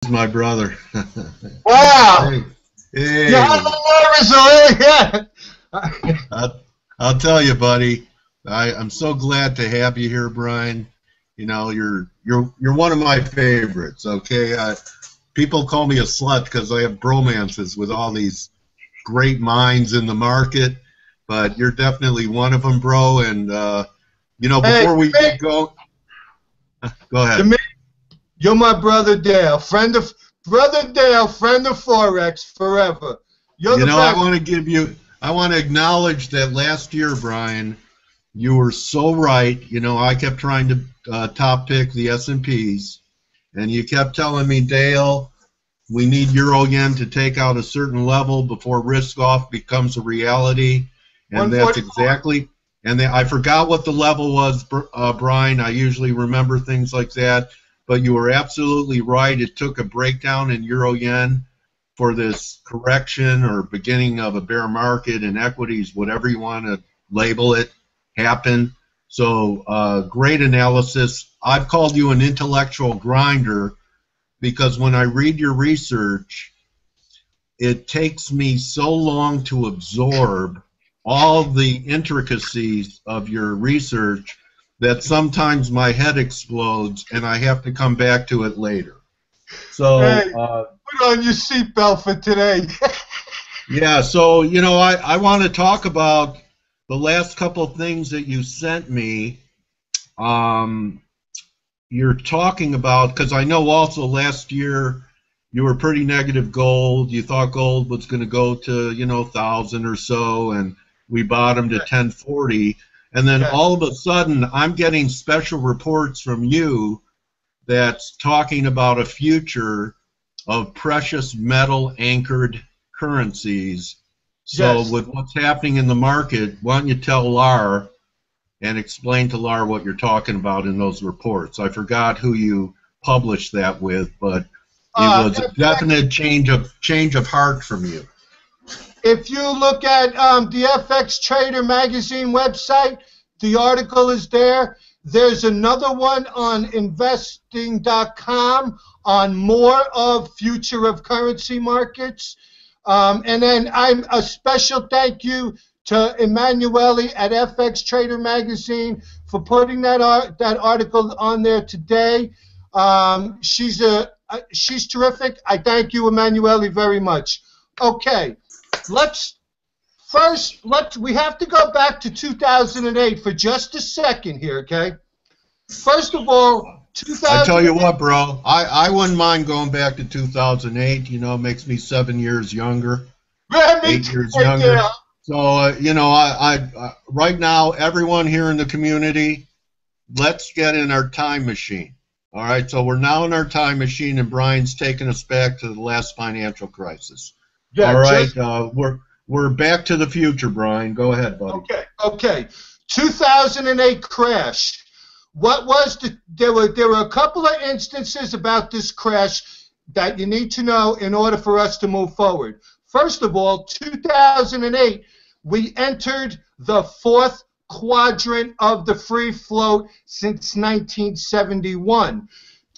My brother. Wow! Hey, You're a hey. little nervous already. Yeah. I'll tell you, buddy. I'm so glad to have you here, Brian. You know, you're one of my favorites. Okay, people call me a slut because I have bromances with all these great minds in the market, but you're definitely one of them, bro. And you know, Hey, before we me, go to ahead. me, you're my brother Dale, friend of Forex forever. You're You the know, I best. want to I want to acknowledge that last year, Brian, you were so right. You know, I kept trying to top pick the S&Ps, and you kept telling me, Dale, we need euro yen to take out a certain level before risk off becomes a reality, and that's 144. exactly. And I forgot what the level was, Brian. I usually remember things like that, but you were absolutely right. It took a breakdown in euro yen for this correction or beginning of a bear market in equities, whatever you want to label it, happen. So great analysis. I've called you an intellectual grinder because when I read your research, it takes me so long to absorb all the intricacies of your research that sometimes my head explodes and I have to come back to it later. Hey, So put on your seatbelt for today. yeah, so you know, I want to talk about the last couple of things that you sent me. Um, you're talking about, because I know also last year you were pretty negative gold. You thought gold was going to go to, you know, 1,000 or so, and we bottomed at 1040. And then Yeah. all of a sudden, I'm getting special reports from you that's talking about a future of precious metal anchored currencies. So Yes. with what's happening in the market, why don't you tell Lar and explain to Lar what you're talking about in those reports? I forgot who you published that with, but it was a definite change of heart from you. If you look at the FX Trader magazine website, the article is there. There's another one on investing.com on more of future of currency markets. And then I'm a special thank you to Emanuele at FX Trader magazine for putting that article on there today. She's terrific. I thank you, Emanuele, very much. Okay. We have to go back to 2008 for just a second here, okay? First of all, I tell 2008. you what, bro, I wouldn't mind going back to 2008. You know, it makes me 7 years younger, 8 years younger. Yeah. So, you know, right now, everyone here in the community, let's get in our time machine. All right, so we're now in our time machine, and Brian's taking us back to the last financial crisis. Yeah, all right, we're back to the future, Brian. Go ahead, buddy. Okay. 2008 crash. What was there were a couple of instances about this crash that you need to know in order for us to move forward. First of all, 2008, we entered the fourth quadrant of the free float since 1971.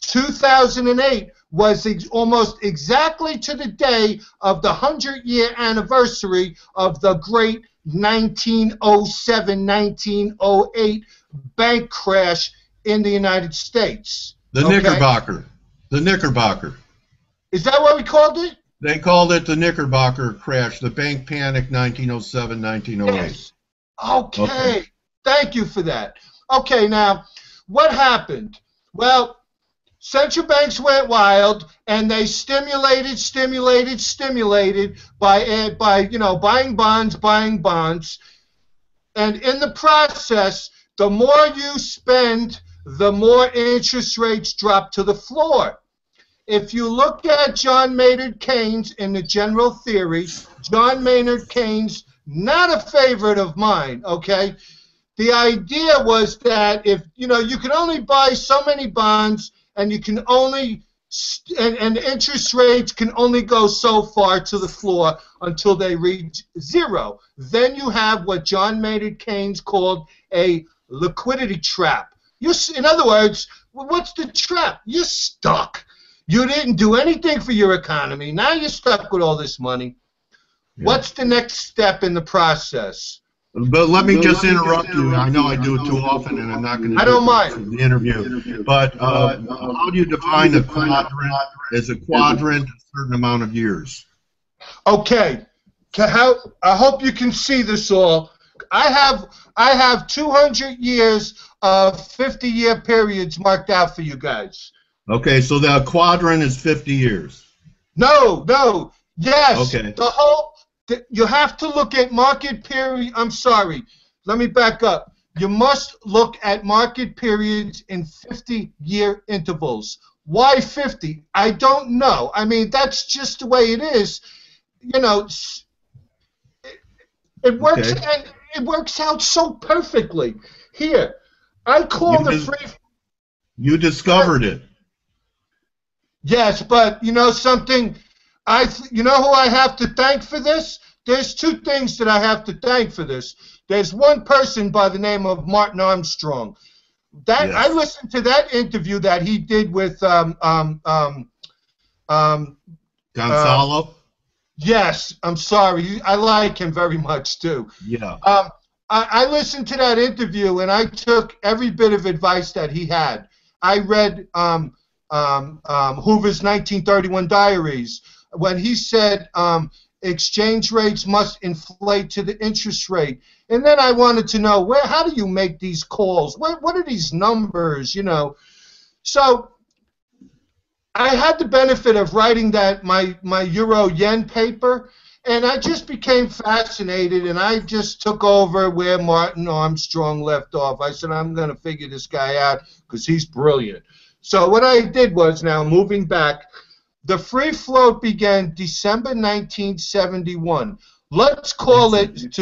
2008 was almost exactly to the day of the 100-year anniversary of the great 1907-1908 bank crash in the United States. The Knickerbocker. The Knickerbocker. Is that what we called it? They called it the Knickerbocker crash, the bank panic 1907-1908. Yes. Okay. Thank you for that. Okay, now, what happened? Well, central banks went wild, and they stimulated by buying bonds, and in the process, the more you spend, the more interest rates drop to the floor. If you look at John Maynard Keynes in the general theory, John Maynard Keynes, not a favorite of mine, okay? The idea was that if, you can only buy so many bonds, and you can only, and interest rates can only go so far to the floor until they reach zero. Then you have what John Maynard Keynes called a liquidity trap. In other words, what's the trap? You're stuck. You didn't do anything for your economy. Now you're stuck with all this money. Yeah. What's the next step in the process? But let me just interrupt you. I know I do it too often, and I'm not going to do it for the interview. But how do you define a quadrant? Is a quadrant a certain amount of years? Okay. I hope you can see this all. I have 200 years of 50-year periods marked out for you guys. Okay, so the quadrant is 50 years. No. Yes. Okay. You have to look at market period. I'm sorry. Let me back up. You must look at market periods in 50-year intervals. Why 50? I don't know. I mean, that's just the way it is. You know, it works, Okay. and it works out so perfectly. Here, I call the free. You discovered it. Yes, but you know something? You know who I have to thank for this? There's two things that I have to thank for this. There's one person by the name of Martin Armstrong. That Yes. I listened to that interview that he did with Gonzalo? Yes, I'm sorry. I like him very much too. Yeah. I listened to that interview and I took every bit of advice that he had. I read Hoover's 1931 diaries when he said exchange rates must inflate to the interest rate. And then I wanted to know, how do you make these calls? What are these numbers, you know? So I had the benefit of writing that my Euro-Yen paper, and I just became fascinated, and I just took over where Martin Armstrong left off. I said, I'm going to figure this guy out because he's brilliant. So what I did was, now moving back, the free float began December 1971. Let's call it,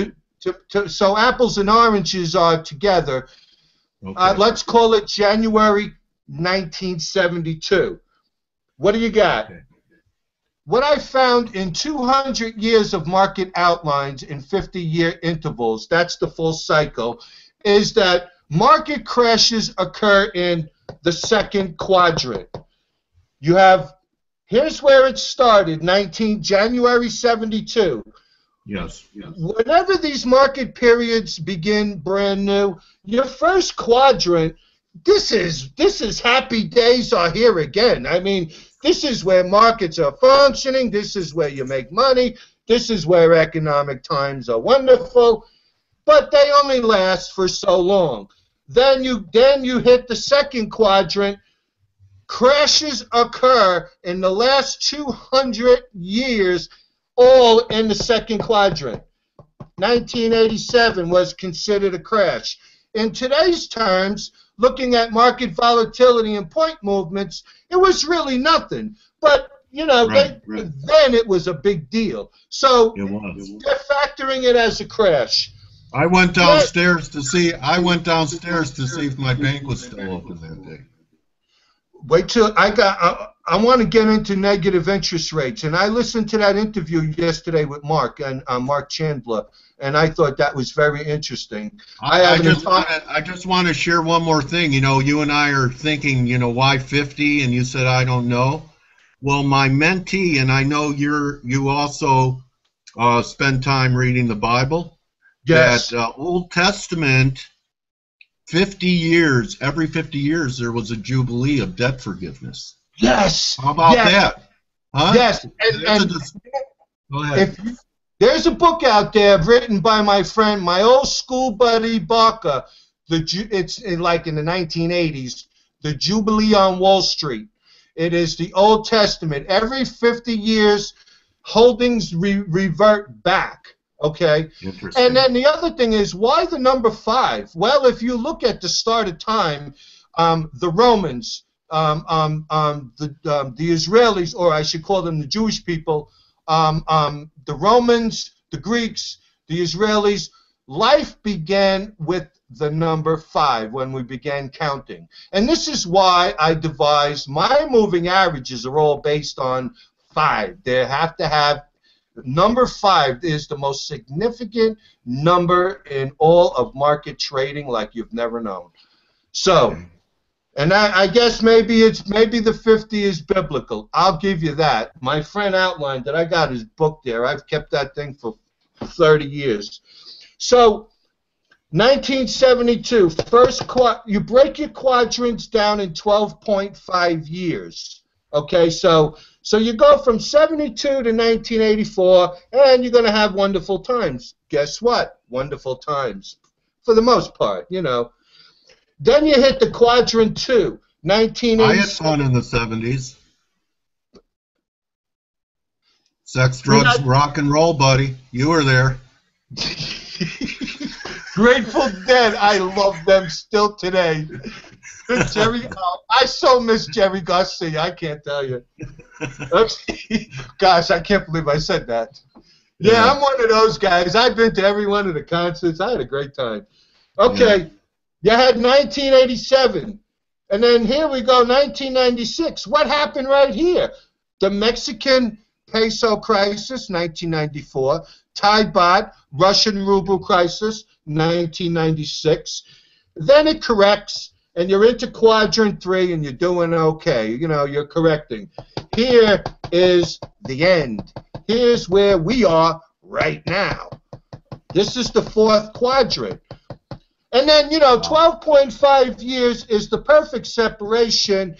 so apples and oranges are together. Okay. Let's call it January 1972. What do you got? Okay. What I found in 200 years of market outlines in 50-year intervals, that's the full cycle, is that market crashes occur in the second quadrant. You have, here's where it started, January 72. Yes. Whenever these market periods begin brand new, your first quadrant, this is happy days are here again. I mean, this is where markets are functioning. This is where you make money. This is where economic times are wonderful. But they only last for so long. Then you hit the second quadrant. Crashes occur in the last 200 years, all in the second quadrant. 1987 was considered a crash. In today's terms, looking at market volatility and point movements, it was really nothing. But, you know, then it was a big deal. So It was. they're factoring it as a crash. I went downstairs to see if my bank was still open that day. Wait till I want to get into negative interest rates, and I listened to that interview yesterday with Mark and Mark Chandler, and I thought that was very interesting. I just want to share one more thing. You know, you and I are thinking, you know, why 50? And you said I don't know. Well, my mentee, and I know you also spend time reading the Bible. Yes. That Old Testament. 50 years, every 50 years, there was a jubilee of debt forgiveness. Yes. How about that? Huh? Yes. Go ahead. There's a book out there written by my friend, my old school buddy Barker. It's like in the 1980s, The Jubilee on Wall Street. It is the Old Testament. Every 50 years, holdings revert back. Okay, and then the other thing is, why the number 5? Well, if you look at the start of time, the Romans, the Israelis, or I should call them the Jewish people, the Romans, the Greeks, the Israelis, life began with the number 5 when we began counting. And this is why I devised my moving averages are all based on 5. They have to have number 5 is the most significant number in all of market trading like you've never known. So And I guess maybe the 50 is biblical. I'll give you that. My friend outlined that. I got his book there. I've kept that thing for 30 years. So 1972, you break your quadrants down in 12.5 years. Okay, so you go from 72 to 1984, and you're going to have wonderful times. Guess what? Wonderful times, for the most part, you know. Then you hit the quadrant 2, 1987. I had fun in the 70s. Sex, drugs, rock and roll, buddy. You were there. Grateful Dead, I love them still today. I so miss Jerry Garcia, I can't tell you. Gosh, I can't believe I said that. Yeah, I'm one of those guys. I've been to every one of the concerts. I had a great time. Okay, you had 1987. And then here we go, 1996. What happened right here? The Mexican peso crisis, 1994. Thai baht, Russian ruble crisis, 1996. Then it corrects, and you're into quadrant 3, and you're doing okay. You know, you're correcting. Here is the end. Here's where we are right now. This is the 4th quadrant. And then, you know, 12.5 years is the perfect separation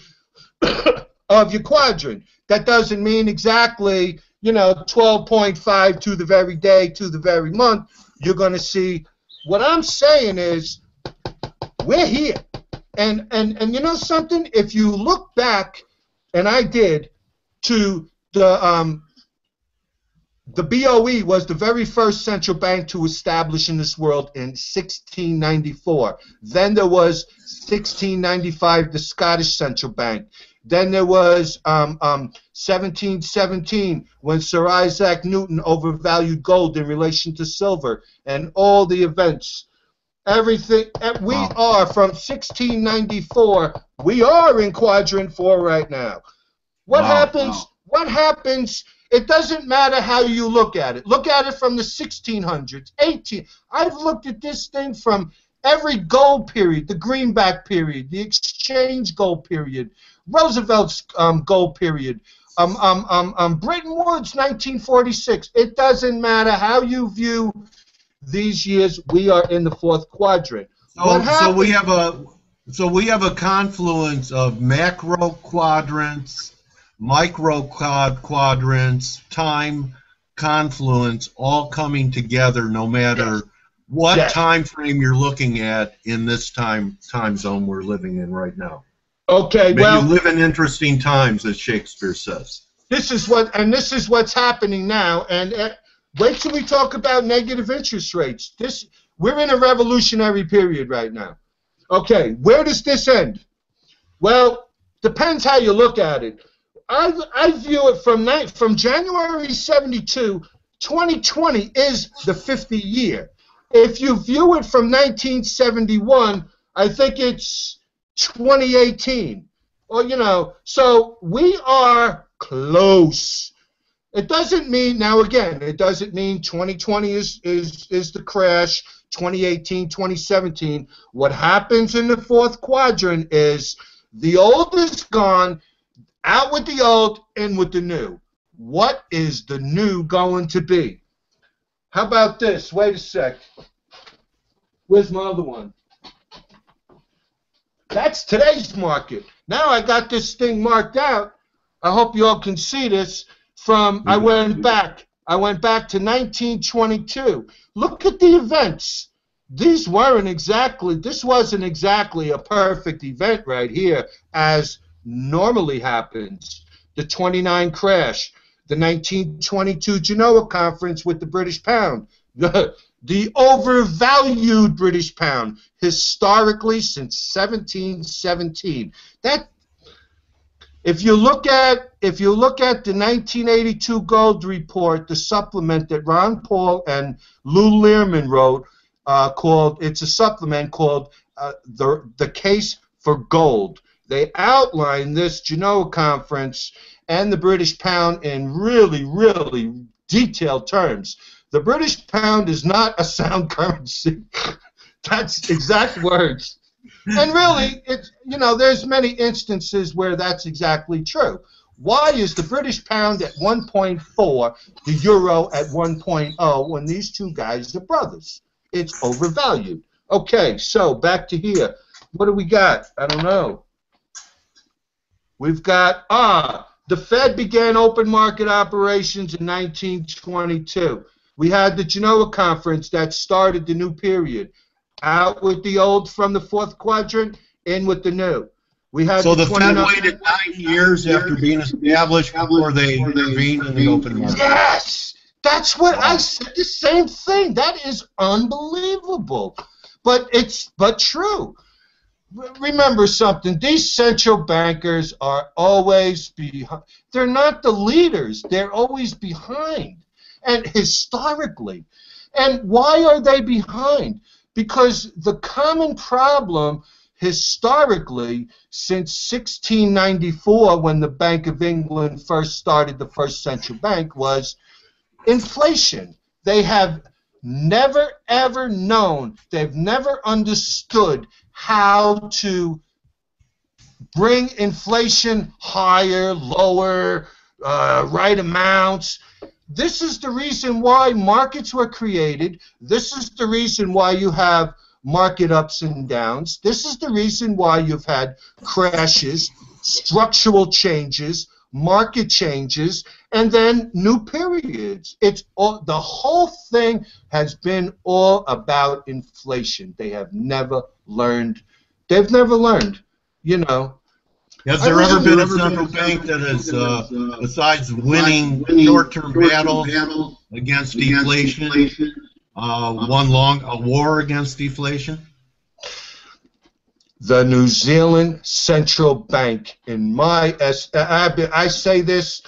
of your quadrant. That doesn't mean exactly, you know, 12.5 to the very day, to the very month. You're going to see. What I'm saying is we're here. And you know something? If you look back, and I did, to the BOE was the very first central bank to establish in this world in 1694. Then there was 1695, the Scottish Central Bank. Then there was 1717, when Sir Isaac Newton overvalued gold in relation to silver, and all the events. Everything. We are from 1694. We are in quadrant 4 right now. What happens? Wow. What happens? It doesn't matter how you look at it. Look at it from the 1600s, 18. I've looked at this thing from every gold period, the greenback period, the exchange gold period, Roosevelt's gold period, Bretton Woods, 1946. It doesn't matter how you view these years. We are in the 4th quadrant. So we have a confluence of macro quadrants, micro quadrants, time confluence, all coming together, no matter what time frame you're looking at in this time zone we're living in right now. Okay, you live in interesting times, as Shakespeare says. This is what's happening now. And wait till we talk about negative interest rates. We're in a revolutionary period right now. Okay, where does this end? Well, depends how you look at it. I view it from January 72, 2020 is the 50 year. If you view it from 1971, I think it's 2018. Or, you know, so we are close. It doesn't mean, now again, it doesn't mean 2020 is the crash, 2018, 2017. What happens in the 4th quadrant is the old is gone, out with the old, in with the new. What is the new going to be? How about this? Wait a sec. Where's my other one? That's today's market. Now I got this thing marked out. I hope you all can see this. I went back to 1922. Look at the events. This wasn't exactly a perfect event right here, as normally happens. The 29 crash, the 1922 Genoa conference with the British pound, the overvalued British pound historically since 1717. That, if you look at the 1982 gold report, the supplement that Ron Paul and Lou Learman wrote, it's a supplement called the Case for Gold. They outline this Genoa conference and the British pound in really, really detailed terms. The British pound is not a sound currency. That's exact words. And really, it's, you know, there's many instances where that's exactly true. Why is the British pound at 1.4, the euro at 1.0, when these two guys are brothers? It's overvalued. Okay, so back to here. What do we got? I don't know. We've got, the Fed began open market operations in 1922. We had the Genoa Conference that started the new period. Out with the old from the fourth quadrant, in with the new. We had So the Fed waited 9 years after being established before they intervened in the open market. Yes! That's what I said, the same thing. That is unbelievable. But it's true. Remember something, these central bankers are always behind. They're not the leaders, they're always behind. And historically. And why are they behind? Because the common problem historically, since 1694, when the Bank of England first started the first central bank, was inflation. They have never ever known, they've never understood how to bring inflation higher, lower, right amounts. This is the reason why markets were created. This is the reason why you have market ups and downs. This is the reason why you've had crashes, structural changes, market changes, and then new periods. It's all, the whole thing has been all about inflation. They have never learned. They've never learned, you know. Has there ever been a central bank that has, besides winning short-term battles against deflation, won a war against deflation? The New Zealand Central Bank, in my I say this,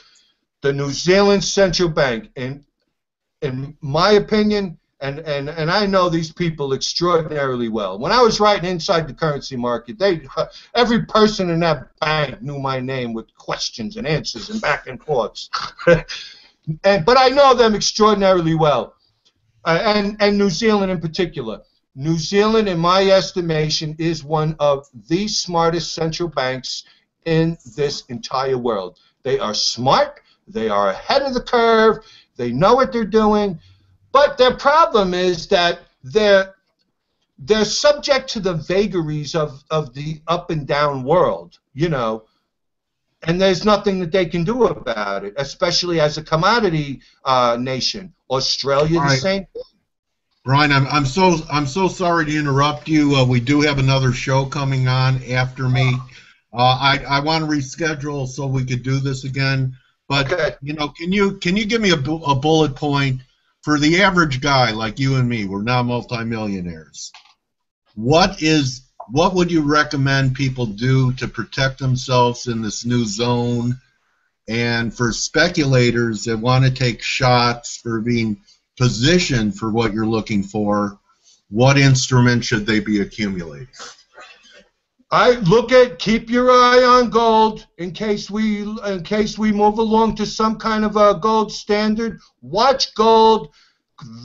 the New Zealand Central Bank, in my opinion, and I know these people extraordinarily well. When I was writing Inside the Currency Market, every person in that bank knew my name with questions and answers and back and forths. But I know them extraordinarily well, and New Zealand in particular. New Zealand, in my estimation, is one of the smartest central banks in this entire world. They are smart. They are ahead of the curve. They know what they're doing. But their problem is that they're subject to the vagaries of the up and down world, you know, and there's nothing that they can do about it, especially as a commodity nation. Australia, the same thing. Brian, I'm so sorry to interrupt you. We do have another show coming on after me. I want to reschedule so we could do this again. But okay. You know, can you give me a bullet point for the average guy like you and me? We're now multimillionaires. What would you recommend people do to protect themselves in this new zone? And for speculators that want to take shots for being positioned for what you're looking for, what instrument should they be accumulating? Keep your eye on gold in case we move along to some kind of a gold standard. Watch gold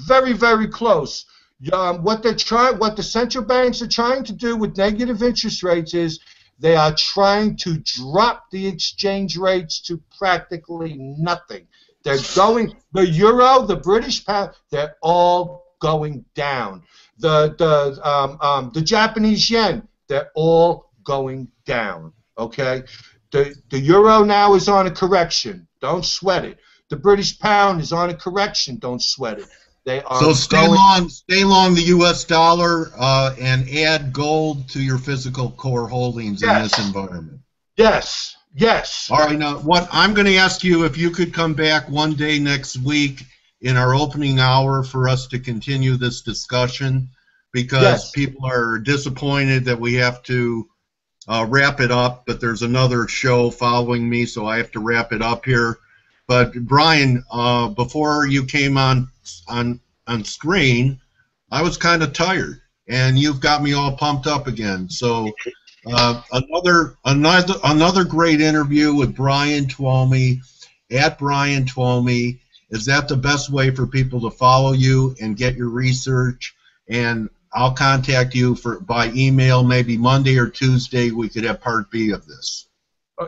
very, very close. What the central banks are trying to do with negative interest rates is they are trying to drop the exchange rates to practically nothing. They're going, the euro, the British pound, they're all going down. The Japanese yen, they're all going down. Okay, the euro now is on a correction. Don't sweat it. The British pound is on a correction. Don't sweat it. They are so stay long the U.S. dollar and add gold to your physical core holdings in this environment. Yes. Yes. All right. Now, what I'm going to ask you, if you could come back one day next week in our opening hour for us to continue this discussion, because people are disappointed that we have to wrap it up, but there's another show following me, so I have to wrap it up here. But Brian, before you came on screen, I was kind of tired, and you've got me all pumped up again. So another great interview with Brian Twomey at Brian Twomey. Is that the best way for people to follow you and get your research? And I'll contact you by email. Maybe Monday or Tuesday we could have part B of this.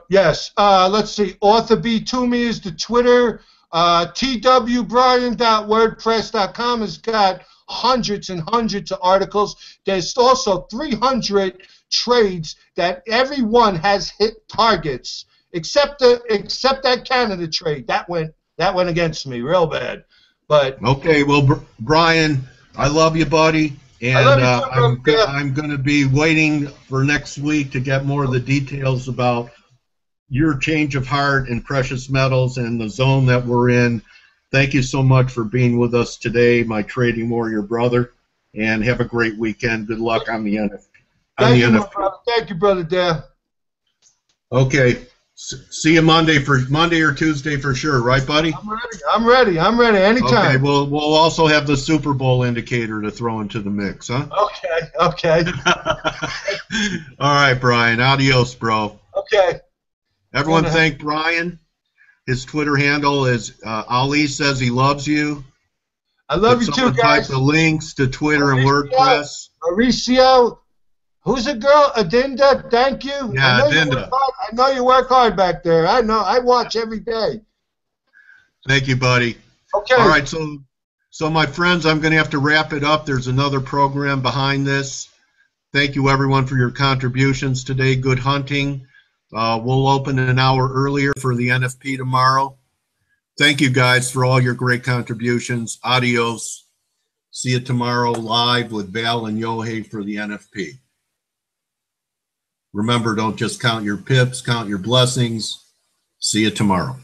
Yes. Let's see. Author B. Twomey is the Twitter. twbryan.wordpress.com has got hundreds and hundreds of articles. There's also 300 trades that everyone has hit targets, except that Canada trade. That went against me real bad. But okay, well, Brian, I love you, buddy, and I'm going to be waiting for next week to get more of the details about your change of heart in precious metals and the zone that we're in. Thank you so much for being with us today, my trading warrior brother, and have a great weekend. Good luck on the NFP. Thank you, brother Dale. Okay. See you Monday or Tuesday for sure, right, buddy? I'm ready. Anytime. Okay. We'll also have the Super Bowl indicator to throw into the mix, huh? Okay. All right, Brian. Adios, bro. Okay. Everyone thank Brian. His Twitter handle is Ali says he loves you. I love you too, guys. Type the links to Twitter and WordPress. Mauricio, who's the girl? Adinda, thank you. Yeah, Adinda. I know you work hard back there. I know. I watch every day. Thank you, buddy. Okay. All right, so my friends, I'm going to have to wrap it up. There's another program behind this. Thank you, everyone, for your contributions today. Good hunting. We'll open an hour earlier for the NFP tomorrow. Thank you, guys, for all your great contributions. Adios. See you tomorrow live with Val and Yohei for the NFP. Remember, don't just count your pips, count your blessings. See you tomorrow.